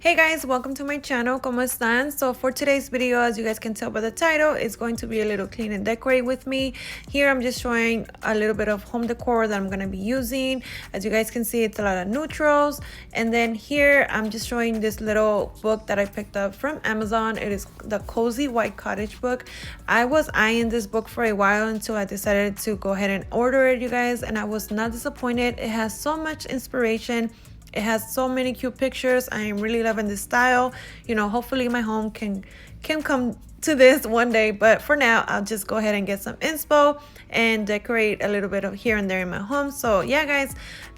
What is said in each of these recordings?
Hey guys, welcome to my channel. ¿Cómo están? So for today's video, as you guys can tell by the title, it's going to be a little clean and decorate with me. Here I'm just showing a little bit of home decor that I'm going to be using. As you guys can see, it's a lot of neutrals. And then here I'm just showing this little book that I picked up from Amazon. It is the Cozy White Cottage book. I was eyeing this book for a while until I decided to go ahead and order it, you guys, and I was not disappointed. It has so much inspiration. It has so many cute pictures. I am really loving this style. You know, hopefully my home can come to this one day. But for now, I'll just go ahead and get some inspo and decorate a little bit of here and there in my home. So yeah, guys,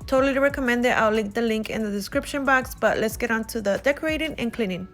totally recommend it. I'll link the link in the description box. But let's get on to the decorating and cleaning.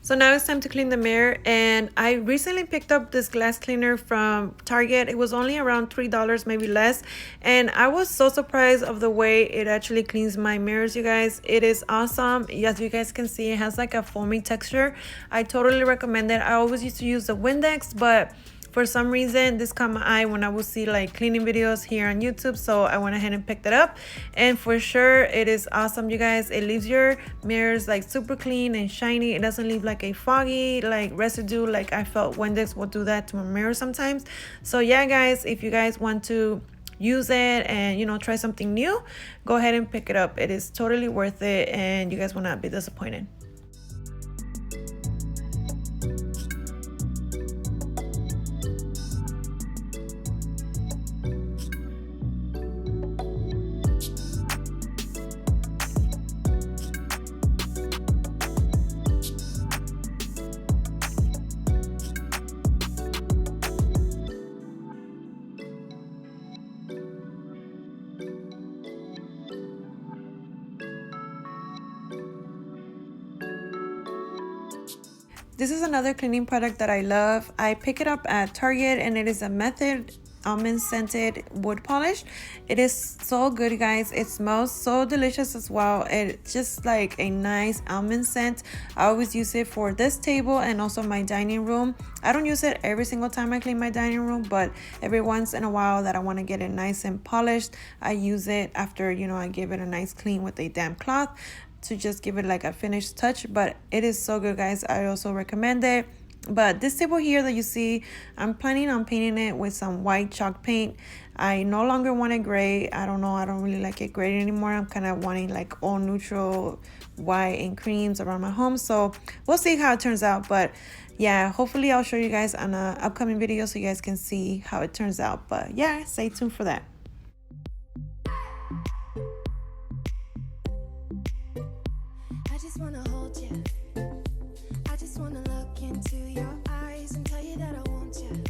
So now it's time to clean the mirror, and I recently picked up this glass cleaner from Target. It was only around $3, maybe less, and I was so surprised of the way it actually cleans my mirrors, you guys. It is awesome. As you guys can see, it has like a foamy texture. I totally recommend it. I always used to use the Windex, but for some reason this caught my eye when I would see like cleaning videos here on YouTube, so I went ahead and picked it up, and for sure it is awesome, you guys. It leaves your mirrors like super clean and shiny. It doesn't leave like a foggy like residue like I felt Windex would do that to my mirror sometimes. So yeah, guys, if you guys want to use it and, you know, try something new, go ahead and pick it up. It is totally worth it, and you guys will not be disappointed. This is another cleaning product that I love. I pick it up at Target, and it is a Method almond scented wood polish. It is so good, you guys. It smells so delicious as well. It's just like a nice almond scent. I always use it for this table and also my dining room. I don't use it every single time I clean my dining room, but every once in a while that I want to get it nice and polished, I use it after, you know, I give it a nice clean with a damp cloth to just give it like a finished touch. But it is so good, guys. I also recommend it. But this table here that you see, I'm planning on painting it with some white chalk paint. I no longer want it gray. I don't know, I don't really like it gray anymore. I'm kind of wanting like all neutral white and creams around my home, so we'll see how it turns out. But yeah, hopefully I'll show you guys on an upcoming video so you guys can see how it turns out. But yeah, stay tuned for that. I just wanna hold you. I just wanna look into your eyes and tell you that I want you.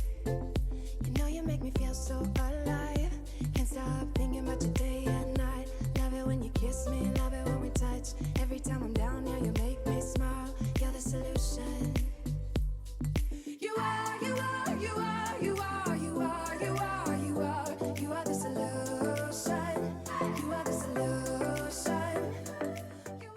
You know you make me feel so alive. Can't stop thinking about you day and night. Love it when you kiss me, love it when we touch. Every time I'm down here, you make me smile. You're the solution. You are, you are, you are, you are, you are, you are, you are. You are the solution. You are the solution.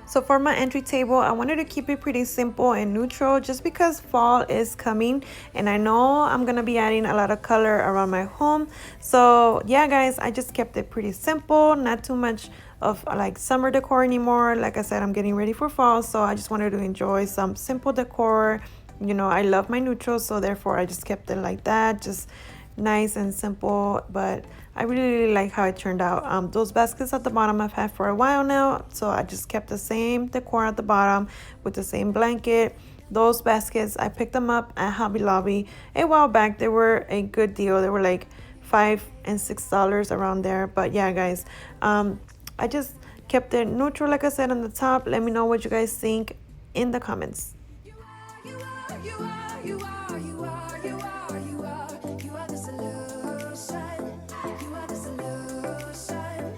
So for my entry table, I wanted to keep it pretty simple and neutral just because fall is coming, and I know I'm gonna be adding a lot of color around my home. So yeah, guys, I just kept it pretty simple, not too much of like summer decor anymore. Like I said, I'm getting ready for fall, so I just wanted to enjoy some simple decor. You know, I love my neutrals, so therefore I just kept it like that, just nice and simple. But I really like how it turned out. Those baskets at the bottom I've had for a while now, so I just kept the same decor at the bottom with the same blanket. Those baskets, I picked them up at Hobby Lobby a while back. They were a good deal. They were like $5 and $6 around there. But yeah, guys, I just kept it neutral, like I said, on the top. Let me know what you guys think in the comments. You are, you are, you are, you are, you are, you are, you are. You are the solution. You are the solution.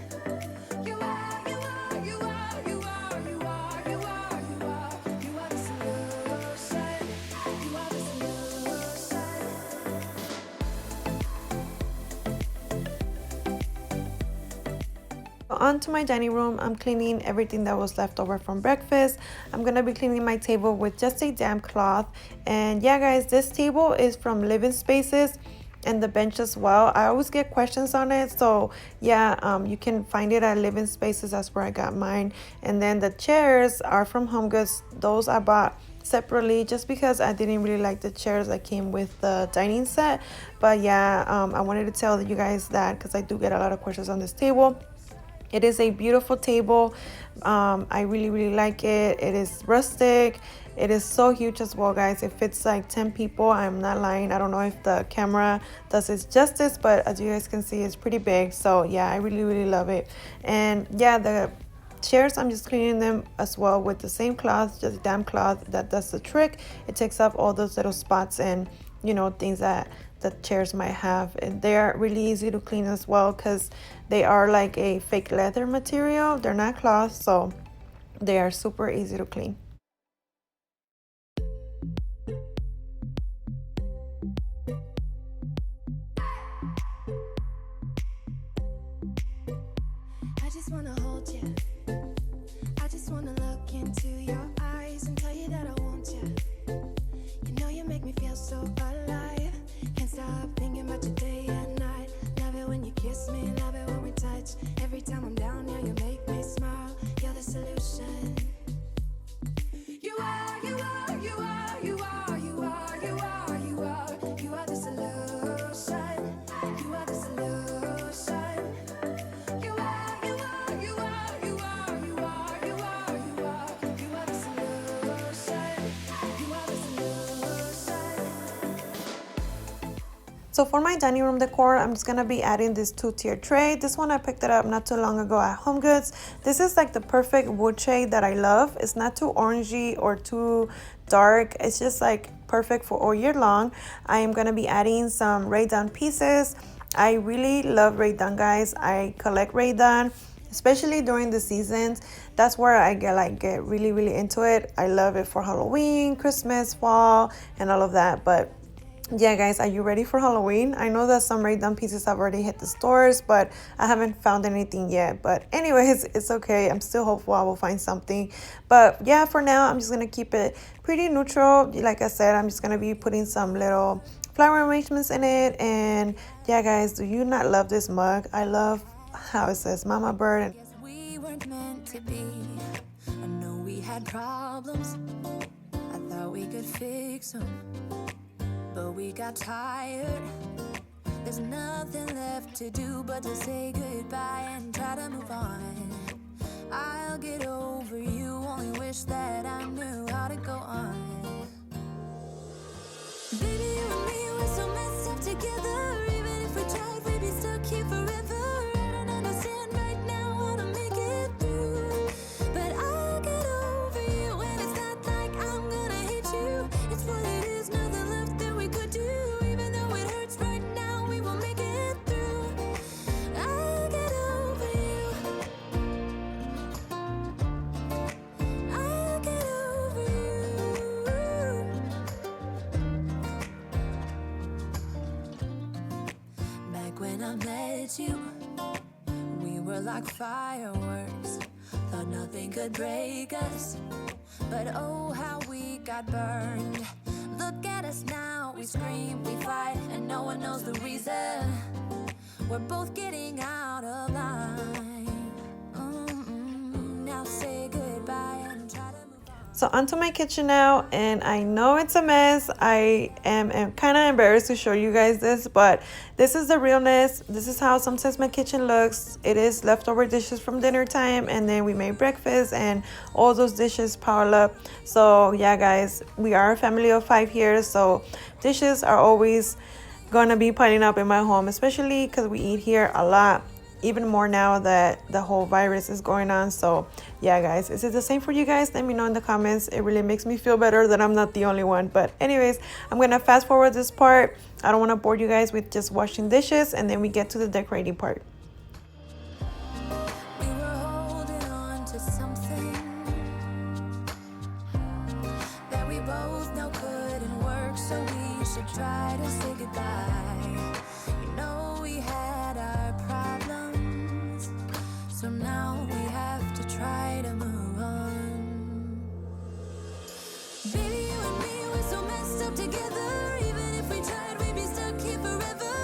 You are, you are, you are, you are, you are, you are, you are. You are the solution. You are the solution. Onto my dining room, I'm cleaning everything that was left over from breakfast. I'm gonna be cleaning my table with just a damp cloth. And yeah, guys, this table is from Living Spaces. and the bench as well. I always get questions on it, so yeah, you can find it at Living Spaces. That's where I got mine. And then the chairs are from Home Goods. Those I bought separately just because I didn't really like the chairs that came with the dining set. But yeah, I wanted to tell you guys that because I do get a lot of questions on this table. It is a beautiful table. I really like it. It is rustic. It is so huge as well, guys. It fits like 10 people. I'm not lying. I don't know if the camera does it justice, but as you guys can see, it's pretty big. So yeah, I really love it. And yeah, the chairs, I'm just cleaning them as well with the same cloth, just damp cloth. That does the trick. It takes off all those little spots and things that the chairs might have. And they are really easy to clean as well because they are like a fake leather material. They're not cloth, so they are super easy to clean. I just wanna hold you. I just wanna look into your eyes and tell you that I want you. You know you make me feel so alive. Can't stop thinking about you day and night. Love it when you kiss me, love it when we touch. Every time I'm down here, you make me smile. You're the solution. You are, you are, you are, you are, you are, you are, you are. You are the solution. You are the solution. You are, you are, you are, you are, you are, you are, you are. You are the solution. You are the solution. So for my dining room decor, I'm just gonna be adding this 2-tier tray. This one I picked it up not too long ago at Home Goods. This is like the perfect wood shade that I love. It's not too orangey or too dark. It's just like perfect for all year long. I am gonna be adding some Rae-Dunn pieces. I really love Rae-Dunn, guys. I collect Rae-Dunn, especially during the seasons. That's where I get really into it. I love it for Halloween, Christmas, fall, and all of that. But yeah, guys, are you ready for Halloween? I know that some Rae-Dunn pieces have already hit the stores, but I haven't found anything yet. But anyways, it's okay. I'm still hopeful I will find something. But yeah, for now, I'm just going to keep it pretty neutral. Like I said, I'm just going to be putting some little flower arrangements in it. And yeah, guys, do you not love this mug? I love how it says Mama Bird. Guess we weren't meant to be. I know we had problems. I thought we could fix them. But we got tired. There's nothing left to do but to say goodbye and try to move on. I'll get over you, only wish that I knew how to go on. Baby, you and me, we're so messed up together. Even if we tried, we'd be stuck here forever. I don't understand right now how to make it through. But I'll get over you, and it's not like I'm gonna hate you. It's what it is, nothing left that we could do. Even though it hurts right now, we will make it through. I'll get over you. I'll get over you. Back when I met you, we were like fireworks. Thought nothing could break us. But oh, how we got burned. Look at us now, we scream, we fight, and no one knows the reason. We're both getting out of line. Now say goodbye and try to move on. So onto my kitchen now, and I know it's a mess. I am kind of embarrassed to show you guys this, but this is the realness. This is how sometimes my kitchen looks. It is leftover dishes from dinner time, and then we made breakfast and all those dishes pile up. So yeah, guys, we are a family of 5 here, so dishes are always gonna be piling up in my home, especially because we eat here a lot, even more now that the whole virus is going on. So yeah, guys, is it the same for you guys? Let me know in the comments. It really makes me feel better that I'm not the only one. But anyways, I'm gonna fast forward this part. I don't want to bore you guys with just washing dishes, and then we get to the decorating part. We were holding on to something that we both know couldn't work, so we should try to say goodbye. You know we had our problems, so now we have to try to move on. Baby, you and me, we're so messed up together. Even if we tried, we'd be stuck here forever.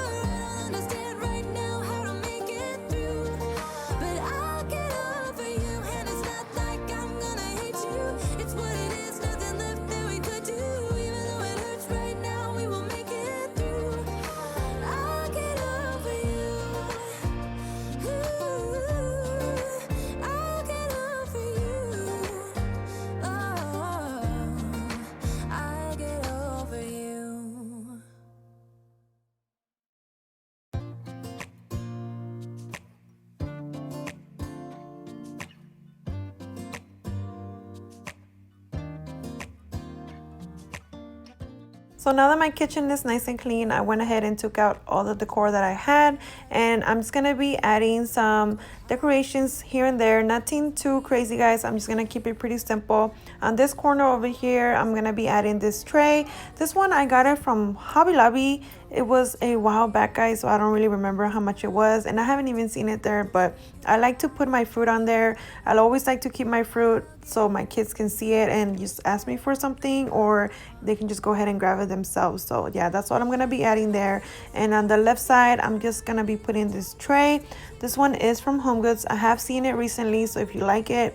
So now that my kitchen is nice and clean, I went ahead and took out all the decor that I had, and I'm just gonna be adding some decorations here and there. Nothing too crazy, guys. I'm just gonna keep it pretty simple. On this corner over here, I'm gonna be adding this tray. This one I got it from Hobby Lobby. It was a while back, guys, so I don't really remember how much it was, and I haven't even seen it there, but I like to put my fruit on there. I'll always like to keep my fruit so my kids can see it and just ask me for something, or they can just go ahead and grab it themselves. So yeah, that's what I'm gonna be adding there. And on the left side, I'm just gonna be putting this tray. This one is from HomeGoods. I have seen it recently, so if you like it,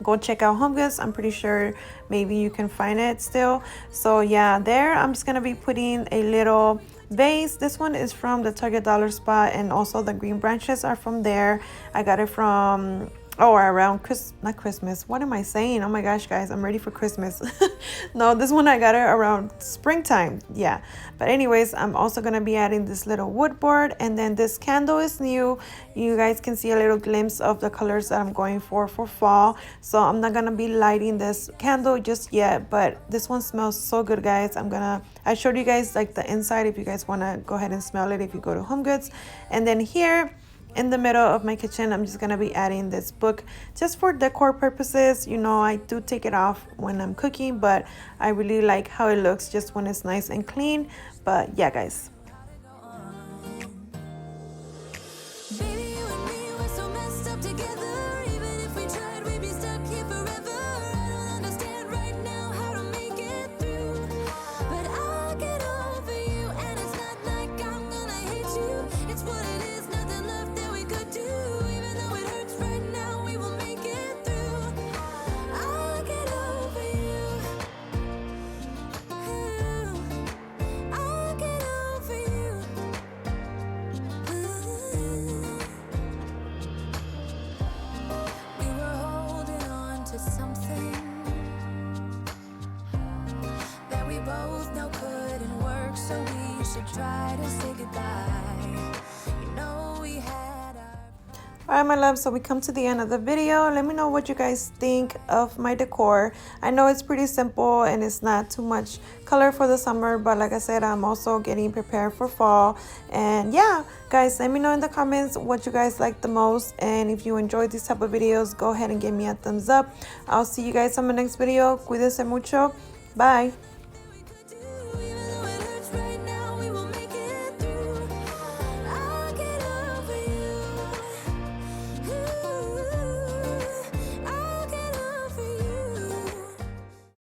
go check out HomeGoods. I'm pretty sure maybe you can find it still. So yeah, there I'm just gonna be putting a little vase. This one is from the Target dollar spot, and also the green branches are from there. I got it from around not Christmas, what am I saying? Oh my gosh, guys, I'm ready for Christmas. No, this one I got it around springtime. Yeah, but anyways, I'm also gonna be adding this little wood board, and then this candle is new. You guys can see a little glimpse of the colors that I'm going for fall, so I'm not gonna be lighting this candle just yet, but this one smells so good, guys. I showed you guys like the inside if you guys want to go ahead and smell it if you go to HomeGoods. And then here in the middle of my kitchen, I'm just gonna be adding this book just for decor purposes. You know, I do take it off when I'm cooking, but I really like how it looks just when it's nice and clean. But yeah, guys. Baby, you and me, we're so messed up together. Even if we tried, we'd be stuck here forever. I don't understand right now how to make it through, but I'll get over you, and it's not like I'm gonna hate you. It's what it is, nothing left that we could do. Even though it hurts right now, we will make it through. I'll get over you. I'll get over you. We were holding on to something that we both know couldn't work, so we should try to say goodbye. You know we had our... Alright, my love, so we come to the end of the video. Let me know what you guys think of my decor. I know it's pretty simple and it's not too much color for the summer, but like I said, I'm also getting prepared for fall. And yeah, guys, let me know in the comments what you guys like the most, and if you enjoyed these type of videos, go ahead and give me a thumbs up. I'll see you guys on my next video. Cuídense mucho. Bye.